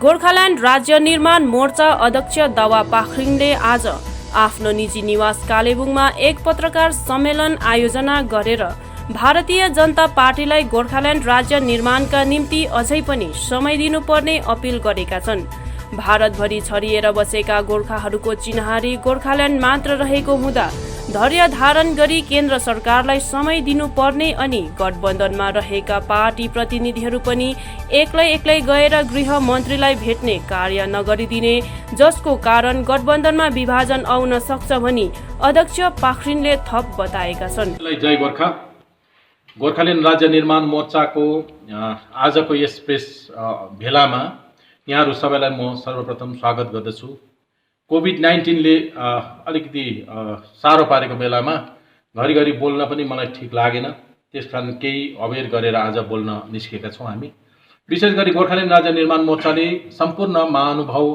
गोर्खाल्यान्ड राज्य निर्माण मोर्चा अध्यक्ष दावा पाखरिङले आज आफ्नो निजी निवास कालेबुङमा एक पत्रकार सम्मेलन आयोजना गरेर भारतीय जनता पार्टीलाई गोर्खाल्यान्ड राज्य निर्माणका निम्ति अझै पनि समय दिनुपर्ने अपिल गरेका छन्। भारतभरि छरिएर बसेका गोर्खाहरूको चिन्हारी गोर्खाल्यान्ड मात्र रहेको हुँदा धैर्य धारण गरी केन्द्र सरकारलाई समय दिनुपर्ने अनि गठबन्धनमा रहेका पार्टी प्रतिनिधिहरू पनि एक्लै गएर गृह मन्त्रीलाई भेट्ने कार्य नगरिदिने, जसको कारण गठबन्धनमा विभाजन आउन सक्छ भनी अध्यक्ष पाखरिनले थप बताएका छन्। जय गोर्खा। गोर्खाल्यान्ड राज्य निर्माण मोर्चाको आजको यस प्रेस भेलामा यहाँहरू सबैलाई म सर्वप्रथम स्वागत गर्दछु। कोभिड-19 ले अलिकति साह्रो पारेको बेलामा घरिघरि बोल्न पनि मलाई ठिक लागेन, त्यसकारण केही अवेर गरेर आज बोल्न निस्केका छौँ हामी। विशेष गरी गोर्खाल्यान्ड राज्य निर्माण मोर्चाले सम्पूर्ण महानुभाव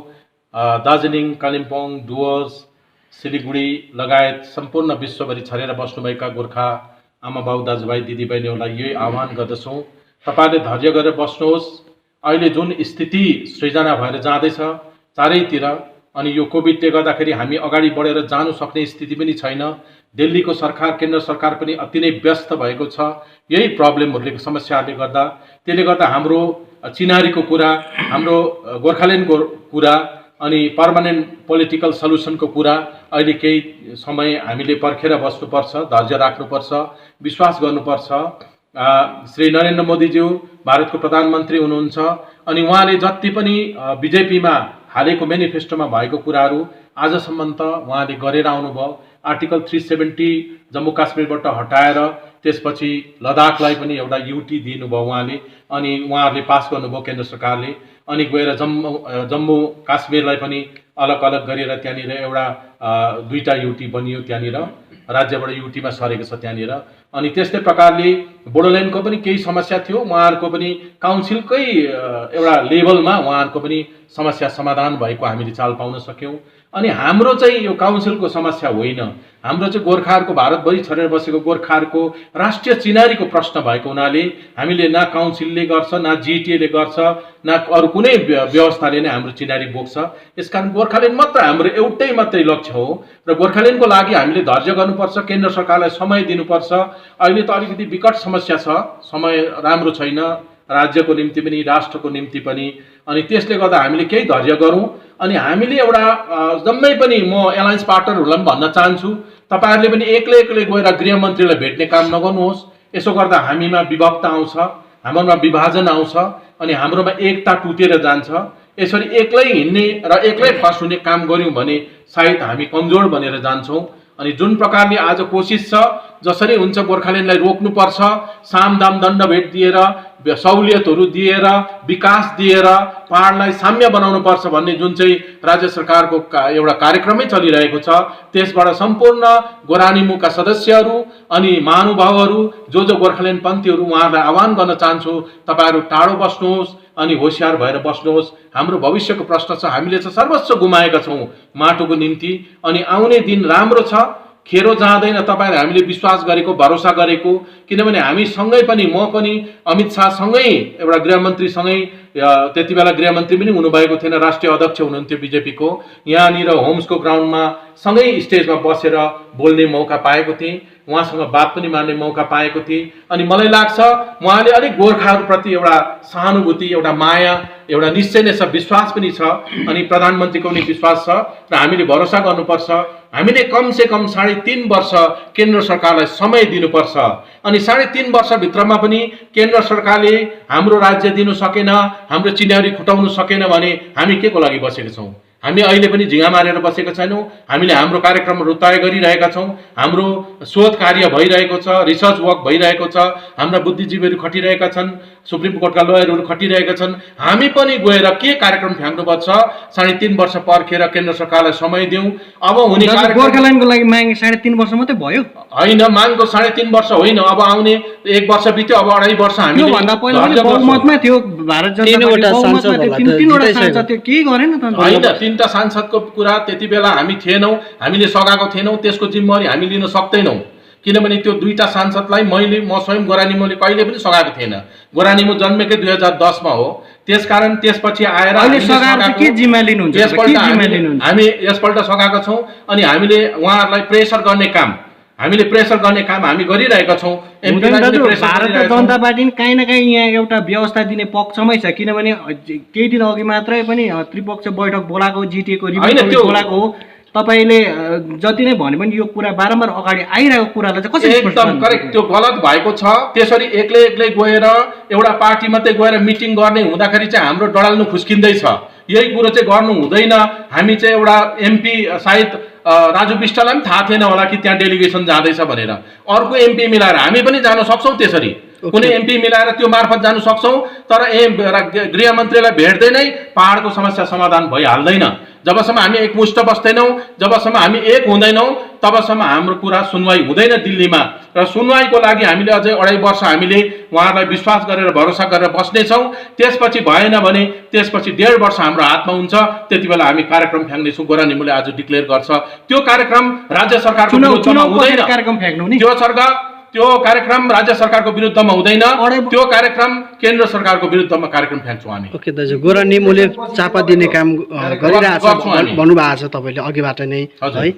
दार्जिलिङ, कालिम्पोङ, डुवर्स, सिलिगुडी लगायत सम्पूर्ण विश्वभरि छरेर बस्नुभएका गोर्खा आमाबाउ, दाजुभाइ, दिदीबहिनीहरूलाई यही आह्वान गर्दछौँ, तपाईँले धैर्य गरेर बस्नुहोस्। अहिले जुन स्थिति सृजना भएर जाँदैछ चारैतिर, अनि यो कोभिडले गर्दाखेरि हामी अगाडि बढेर जानु सक्ने स्थिति पनि छैन। दिल्लीको सरकार, केन्द्र सरकार पनि अति नै व्यस्त भएको छ यही प्रब्लमहरूले, समस्याहरूले गर्दा। त्यसले गर्दा हाम्रो चिनारीको कुरा, हाम्रो गोर्खाल्यान्डको कुरा अनि पर्मानेन्ट पोलिटिकल सल्युसनको कुरा अहिले केही समय हामीले पर्खेर बस्नुपर्छ, धैर्य राख्नुपर्छ, विश्वास गर्नुपर्छ। श्री नरेन्द्र मोदीज्यू भारतको प्रधानमन्त्री हुनुहुन्छ अनि उहाँले जति पनि बिजेपीमा हालेको मेनिफेस्टोमा भएको कुराहरू आजसम्म त उहाँले गरेर आउनुभयो। आर्टिकल 370 जम्मू काश्मीरबाट हटाएर त्यसपछि लद्दाखलाई पनि एउटा युटी दिनुभयो उहाँले, अनि उहाँहरूले पास गर्नुभयो केन्द्र सरकारले, अनि गएर जम्मू काश्मीरलाई पनि अलग अलग गरेर त्यहाँनिर एउटा 2टा युटी बनियो, त्यहाँनिर राज्यबाट युटीमा सरेको छ त्यहाँनिर। अनि त्यस्तै प्रकारले बोडोल्यान्डको पनि केही समस्या थियो, उहाँहरूको पनि काउन्सिलकै एउटा लेभलमा उहाँहरूको पनि समस्या समाधान भएको हामीले चाल पाउन सक्यौँ। अनि हाम्रो चाहिँ यो काउन्सिलको समस्या होइन, हाम्रो चाहिँ गोर्खाहरूको, भारतभरि छरेर बसेको गोर्खाहरूको राष्ट्रिय चिनारीको प्रश्न भएको हुनाले हामीले न काउन्सिलले गर्छ, न जिटिएले गर्छ, न अरू कुनै व्यवस्थाले नै हाम्रो चिनारी बोक्छ। यसकारण गोर्खाल्यान्ड मात्र हाम्रो एउटै मात्रै लक्ष्य हो र गोर्खाल्यान्डको लागि हामीले धैर्य गर्नुपर्छ, केन्द्र सरकारलाई समय दिनुपर्छ। अहिले त अलिकति विकट समस्या छ, समय राम्रो छैन राज्यको निम्ति पनि राष्ट्रको निम्ति पनि, अनि त्यसले गर्दा हामीले केही धैर्य गरौँ। अनि हामीले एउटा जम्मै पनि म एलायन्स पार्टनरहरूलाई पनि भन्न चाहन्छु, तपाईँहरूले पनि एक्लै गएर गृहमन्त्रीलाई भेट्ने काम नगर्नुहोस्। यसो गर्दा हामीमा विभक्ता आउँछ, हाम्रोमा विभाजन आउँछ अनि हाम्रोमा एकता टुटेर जान्छ। यसरी एक्लै हिँड्ने र एक्लै फस हुने काम गऱ्यौँ भने सायद हामी कमजोर बनेर जान्छौँ। अनि जुन प्रकारले आज कोसिस छ, जसरी हुन्छ गोर्खाल्यान्डलाई रोक्नुपर्छ, सामदाम दण्ड भेट दिएर, सहुलियतहरू दिएर, विकास दिएर पहाडलाई साम्य बनाउनुपर्छ भन्ने जुन चाहिँ राज्य सरकारको एउटा कार्यक्रमै चलिरहेको छ, त्यसबाट सम्पूर्ण गोरानीमुखका सदस्यहरू अनि महानुभावहरू जो गोर्खाल्यान्ड पन्थीहरू उहाँहरूलाई आह्वान गर्न चाहन्छु, तपाईँहरू टाढो बस्नुहोस् अनि होसियार भएर बस्नुहोस्। हाम्रो भविष्यको प्रश्न छ, हामीले चाहिँ सर्वस्व गुमाएका छौँ माटोको निम्ति, अनि आउने दिन राम्रो छ, खेरो जाँदैन। तपाईँहरूले हामीले विश्वास गरेको, भरोसा गरेको, किनभने हामी सँगै पनि, म पनि अमित शाह सँगै एउटा गृहमन्त्रीसँगै, त्यति बेला गृहमन्त्री पनि हुनुभएको थिएन, राष्ट्रिय अध्यक्ष हुनुहुन्थ्यो बिजेपीको, यहाँनिर होम्सको ग्राउन्डमा सँगै स्टेजमा बसेर बोल्ने मौका पाएको थिएँ, उहाँसँग बात पनि मार्ने मौका पाएको थिएँ। अनि मलाई लाग्छ उहाँले अलिक गोर्खाहरूप्रति एउटा सहानुभूति, एउटा माया, एउटा निश्चय नै छ, विश्वास पनि छ, अनि प्रधानमन्त्रीको पनि विश्वास छ र हामीले भरोसा गर्नुपर्छ। हामीले कमसेकम 3.5 वर्ष केन्द्र सरकारलाई समय दिनुपर्छ, अनि 3.5 वर्षभित्रमा पनि केन्द्र सरकारले हाम्रो राज्य दिनु सकेन, हाम्रो चिनारी खुटाउनु सकेन भने हामी के को लागि बसेका छौँ? हामी अहिले पनि झिङ्गा मारेर बसेका छैनौँ। हामीले हाम्रो कार्यक्रमहरू तय गरिरहेका छौँ, हाम्रो शोध कार्य भइरहेको छ, रिसर्च वर्क भइरहेको छ, हाम्रा बुद्धिजीवीहरू खटिरहेका छन्, सुप्रिम कोर्टका लयरहरू खटिरहेका छन्। हामी पनि गएर के कार्यक्रम फ्याँक्नुपर्छ, 3.5 वर्ष पर्खेर केन्द्र सरकारलाई समय दिउँ। अब हुने गोर्खाल्यान्डको लागि माग 3.5 वर्ष मात्रै भयो होइन, मागको 3.5 वर्ष होइन, अब आउने 1 वर्ष बित्यो, अब 2.5 वर्ष हामी भन्दा पहिला पनि बहुमतमा थियो भारत जनता पार्टी, 3वटा सांसद थियो, के गरेन त? होइन, 3टा सांसदको कुरा त्यति बेला हामी थिएनौँ, हामीले सघाएको थिएनौँ, त्यसको जिम्मेवारी हामी लिन सक्दैनौँ, किनभने त्यो दुईटा सांसदलाई म स्वयं गोरानिमोले कहिले पनि सघाएको थिएन। गोरानिमो जन्मेकै 2010 मा हो। त्यसकारण त्यसपछि आएर अहिले सघाएको के जिम्मा लिनुहुन्छ? हामी यसपल्ट सघाएको छौँ अनि हामीले उहाँहरूलाई प्रेसर गर्ने काम हामी गरिरहेका छौँ। भारतीय जनता पार्टी काहीँ न काहीँ यहाँ एउटा व्यवस्था दिने पक्षमै छ, किनभने केही दिन अघि मात्रै पनि त्रिपक्षीय बैठक बोलाएको, जिटिएको रिपोर्ट बोलाएको हो। तपाईले जति नै भने पनि यो कुरा बारम्बार अगाडि आइरहेको कुरालाई चाहिँ कसरी एकदम करेक्ट, त्यो गलत भएको छ। त्यसरी एक्लै गएर एउटा पार्टी मात्रै गएर मिटिङ गर्ने हुँदाखेरि चाहिँ हाम्रो डडाल्नु खुस्किँदैछ। यही कुरो चाहिँ गर्नु हुँदैन। हामी चाहिँ एउटा एमपी सायद राजु विष्टलाई पनि थाहा थिएन होला कि त्यहाँ डेलिगेसन जाँदैछ भनेर। अर्को एमपी मिलाएर हामी पनि जान सक्छौँ, त्यसरी कुनै एमपी मिलाएर त्यो मार्फत जानु सक्छौँ। तर गृहमन्त्रीलाई भेट्दै नै पहाडको समस्या समाधान भइहाल्दैन। जबसम्म हामी एकमुष्ट बस्दैनौँ, जबसम्म हामी एक हुँदैनौँ, तबसम्म हाम्रो कुरा सुनवाई हुँदैन दिल्लीमा। र सुनवाईको लागि हामीले अझै 2.5 वर्ष हामीले उहाँहरूलाई विश्वास गरेर भरोसा गरेर बस्नेछौँ। त्यसपछि भएन भने त्यसपछि 1.5 वर्ष हाम्रो हातमा हुन्छ। त्यति बेला हामी कार्यक्रम फ्याँक्नेछौँ। गोरानिमोले आज डिक्लेयर गर्छ त्यो कार्यक्रम राज्य सरकारको विरुद्धमा हुँदैन। त्यो कार्यक्रम राज्य सरकारको विरुद्धमा हुँदैन। त्यो कार्यक्रम केन्द्र सरकारको विरुद्धमा कार्यक्रम फ्याँक्छौँ हामी। ओके दाजु, गोरानिमोले चापा दिने काम गरिरहेछ भन्नुभएको छ तपाईँले अघिबाट नै है।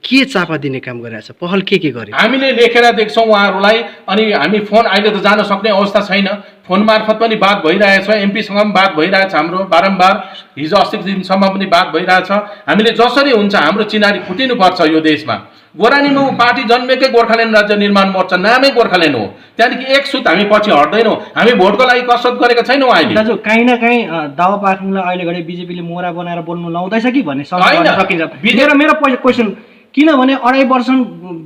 के चापा दिने काम गरिरहेछ, पहल के गरे? हामीले लेखेर देख्छौँ उहाँहरूलाई। अनि हामी फोन अहिले त जान सक्ने अवस्था छैन, फोन मार्फत पनि बात भइरहेछ, एमपीसँग पनि बात भइरहेछ हाम्रो बारम्बार। हिजो अस्तिको दिनसम्म पनि बात भइरहेछ। हामीले जसरी हुन्छ हाम्रो चिनारी फुटिनुपर्छ यो देशमा। गोरानिमो पार्टी जन्मेकै गोर्खाल्यान्ड राज्य निर्माण मोर्चा, नामै गोर्खाल्यान्ड हो। त्यहाँदेखि एक सुत हामी पछि हट्दैनौँ। हामी भोटको लागि कसरत गरेका छैनौँ अहिले। दाजु काहीँ न काहीँ दावा पाख्नुलाई अहिले घडी बिजेपीले मोहरा बनाएर बोल्नु लाउँदैछ कि भन्ने सकिन्छ। मेरो क्वेसन, किनभने 2.5 वर्ष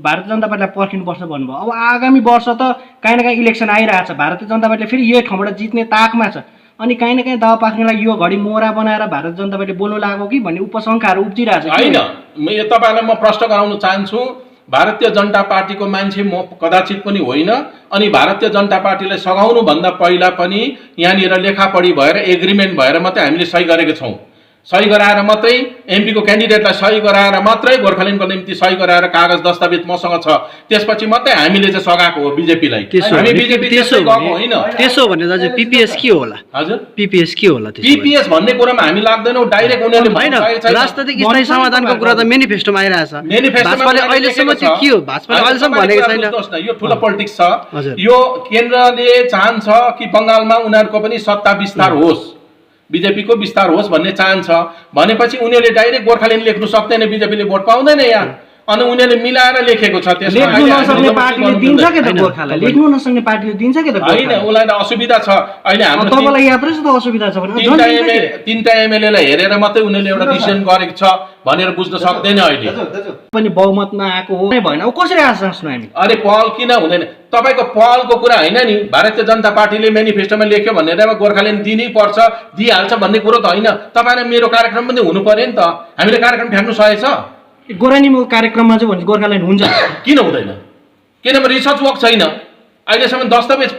भारतीय जनता पार्टीलाई पर्खिनुपर्छ भन्नुभयो। अब आगामी वर्ष त काहीँ न काहीँ इलेक्सन आइरहेछ, भारतीय जनता पार्टीले फेरि यही ठाउँबाट जित्ने ताकमा छ। अनि काहीँ न काहीँ दावा पाख्नेलाई यो घडी मोहरा बनाएर भारतीय जनता पार्टी बोल्नु लागेको कि भन्ने उपशङ्काहरू उब्जिरहेछ। होइन, तपाईँलाई म प्रश्न गराउन चाहन्छु। भारतीय जनता पार्टीको मान्छे म कदाचित पनि होइन। अनि भारतीय जनता पार्टीलाई सघाउनुभन्दा पहिला पनि यहाँनिर लेखापढी भएर एग्रिमेन्ट भएर मात्रै हामीले सही गरेका छौँ। सही गराएर मात्रै एमपीको क्यान्डिडेटलाई सही गराएर मात्रै गोर्खाल्यान्डको निम्ति सही गराएर कागज दस्तावेज मसँग छ। त्यसपछि मात्रै हामीले चाहिँ सघाएको हो बिजेपीलाई। हामी बिजेपी त्यसो होइन। त्यसो भने दाजु पिपीएस के होला? हजुर, पिपीएस के होला? पिपीएस भन्ने कुरामा हामी लाग्दैनौँ। डाइरेक्ट उनीहरूले होइन, राजनीतिक स्थायी समाधानको कुरा त मेनिफेस्टोमा आइरहेछ। भाजपाले अहिलेसम्म चाहिँ के हो? भाजपाले अहिलेसम्म भनेको छैन। यो ठुलो पोलिटिक्स छ। यो केन्द्रले चाहन्छ कि बङ्गालमा उनीहरूको पनि सत्ता विस्तार होस्, बिजेपीको विस्तार होस् भन्ने चाहन्छ। भनेपछि उनीहरूले डाइरेक्ट गोर्खाल्यान्ड लेख्नु सक्दैन, बिजेपीले भोट पाउँदैन यहाँ। अनि उनीहरूले मिलाएर लेखेको छ। लेख्नु नसक्ने पार्टीले दिन्छ के त गोर्खालाई? लेख्नु नसक्ने पार्टीले दिन्छ के त? होइन, उसलाई त असुविधा छ। अहिले हाम्रो तपाईँलाई याद रहेछ त असुविधा छ भने 3टा एमएलएलाई हेरेर मात्रै उनीहरूले एउटा डिसिजन गरेको छ भनेर बुझ्न सक्दैन। अहिले पनि बहुमतमा आएको हो भएन, अब कसरी आशा सुन्नु हामी? अरे पहल किन हुँदैन? तपाईँको पहलको कुरा होइन नि। भारतीय जनता पार्टीले मेनिफेस्टोमा लेख्यो भनेर गोर्खाल्यान्ड दिनै पर्छ, दिइहाल्छ भन्ने कुरो त होइन। तपाईँलाई मेरो कार्यक्रम पनि हुनु पर्यो नि त। हामीले कार्यक्रम फ्याँक्नु सकेछ? गोरानिमो कार्यक्रममा चाहिँ भन्छ गोर्खाल्यान्ड हुन्छ, किन हुँदैन? किनभने रिसर्च वर्क छैन, अहिलेसम्म दस्तावेज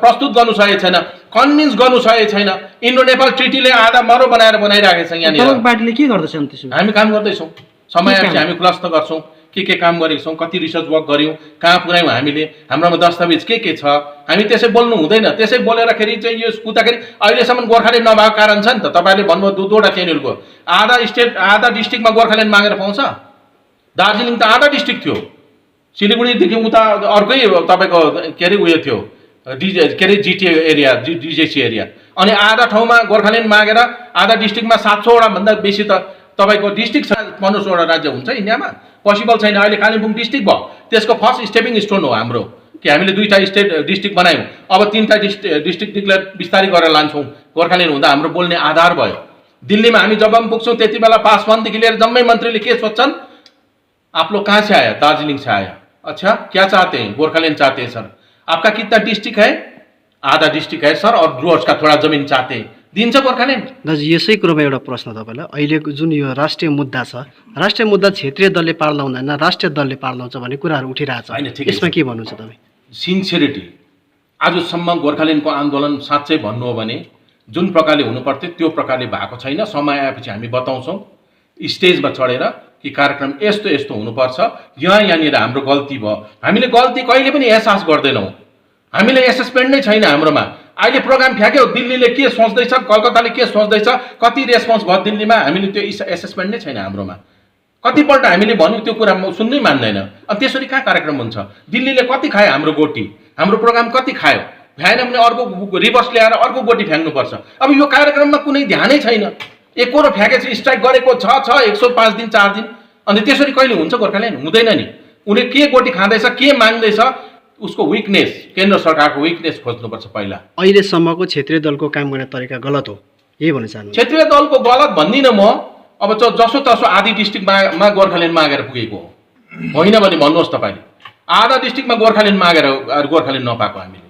प्रस्तुत गर्नु सकेको छैन, कन्भिन्स गर्नु सकेको छैन। इन्डो नेपाल ट्रिटीले आधा मरो बनाइराखेको छ। यहाँनिर पार्टीले के गर्दैछ? हामी काम गर्दैछौँ, समय आएपछि हामी खुलासा गर्छौँ के काम गरेको छौँ, कति रिसर्च वर्क गऱ्यौँ, कहाँ पुऱ्यायौँ हामीले, हाम्रोमा दस्तावेज के छ। हामी त्यसै बोल्नु हुँदैन। त्यसै बोलेरखेरि चाहिँ यो कुदाखेरि अहिलेसम्म गोर्खाल्यान्ड नभएको कारण छ नि त। तपाईँले भन्नुभयो 2वटा च्यानलको आधा डिस्ट्रिक्टमा गोर्खाल्यान्ड मागेर पाउँछ। दार्जिलिङ त आधा डिस्ट्रिक्ट थियो, सिलिगुडीदेखि उता अर्कै तपाईँको के अरे उयो थियो, जिटिए एरिया, डिजेसी एरिया। अनि आधा ठाउँमा गोर्खाल्यान्ड मागेर आधा डिस्ट्रिक्टमा 700वटा भन्दा बेसी त तपाईँको डिस्ट्रिक्ट 1500वटा राज्य हुन्छ इन्डियामा, पोसिबल छैन। अहिले कालिम्पोङ डिस्ट्रिक्ट भयो, त्यसको फर्स्ट स्टेपिङ स्टोन हो हाम्रो कि हामीले 2टा डिस्ट्रिक्ट बनायौँ। अब 3टा डिस्ट्रिक्ट डिक्लेयर बिस्तारै गरेर लान्छौँ। गोर्खाल्यान्ड हुँदा हाम्रो बोल्ने आधार भयो। दिल्लीमा हामी जब पनि पुग्छौँ त्यति बेला पासवानदेखि लिएर जम्मै मन्त्रीले के सोध्छन्, आप लोग कहाँ से आया? दार्जिलिङ से आया। अच्छा, क्या चाहते हैं? गोर्खाल्यान्ड चाहते हैं सर। आपका कितना डिस्ट्रिक्ट है? आधा डिस्ट्रिक्ट है सर, और डुवर्स का थोड़ा जमीन चाहते हैं। दिन्छ गोर्खाल्यान्ड? दाजु यसै कुरोमा एउटा प्रश्न तपाईँलाई, अहिलेको जुन यो राष्ट्रिय मुद्दा छ, राष्ट्रिय मुद्दा क्षेत्रीय दलले पार लाउँदैन, राष्ट्रिय दलले पार लाउँछ भन्ने कुराहरू उठिरहेछ। यसमा के भन्नुहुन्छ तपाईँ? सिन्सियरिटी, आजसम्म गोर्खाल्यान्डको आन्दोलन साँच्चै भन्नु हो भने जुन प्रकारले हुनुपर्थ्यो त्यो प्रकारले भएको छैन। समय आएपछि हामी बताउँछौँ स्टेजमा चढेर कि कार्यक्रम यस्तो यस्तो हुनुपर्छ, यहाँनिर हाम्रो गल्ती भयो। हामीले गल्ती कहिले पनि एहसास गर्दैनौँ, हामीले एसेसमेन्ट नै छैन हाम्रोमा। अहिले प्रोग्राम फ्याँक्यो, दिल्लीले के सोच्दैछ, कलकत्ताले के सोच्दैछ, कति रेस्पोन्स भयो दिल्लीमा, हामीले त्यो एसेसमेन्ट नै छैन हाम्रोमा। कतिपल्ट हामीले भन्यौँ त्यो कुरा सुन्नै मान्दैन। अनि त्यसरी कहाँ कार्यक्रम हुन्छ? दिल्लीले कति खायो हाम्रो गोटी, हाम्रो प्रोग्राम कति खायो, भ्याएन भने अर्को रिभर्स ल्याएर अर्को गोटी फ्याँक्नुपर्छ। अब यो कार्यक्रममा कुनै ध्यानै छैन। एकरो फ्याँकेछ, स्ट्राइक गरेको छ 105 दिन 4 दिन, अनि त्यसरी कहिले हुन्छ? गोर्खाल्यान्ड हुँदैन नि। उसले के गोटी खाँदैछ, के माग्दैछ, उसको विकनेस, केन्द्र सरकारको विकनेस खोज्नुपर्छ पहिला। अहिलेसम्मको क्षेत्रीय दलको काम गर्ने तरिका गलत हो, यही भन्न चाहनुहुन्छ? क्षेत्रीय दलको गलत भन्दिनँ म। अब जसो तसो आधी डिस्ट्रिक्टमा गोर्खाल्यान्ड मागेर पुगेको हो, होइन भने भन्नुहोस् तपाईँले। आधा डिस्ट्रिक्टमा गोर्खाल्यान्ड मागेर गोर्खाल्यान्ड नपाएको हामीले।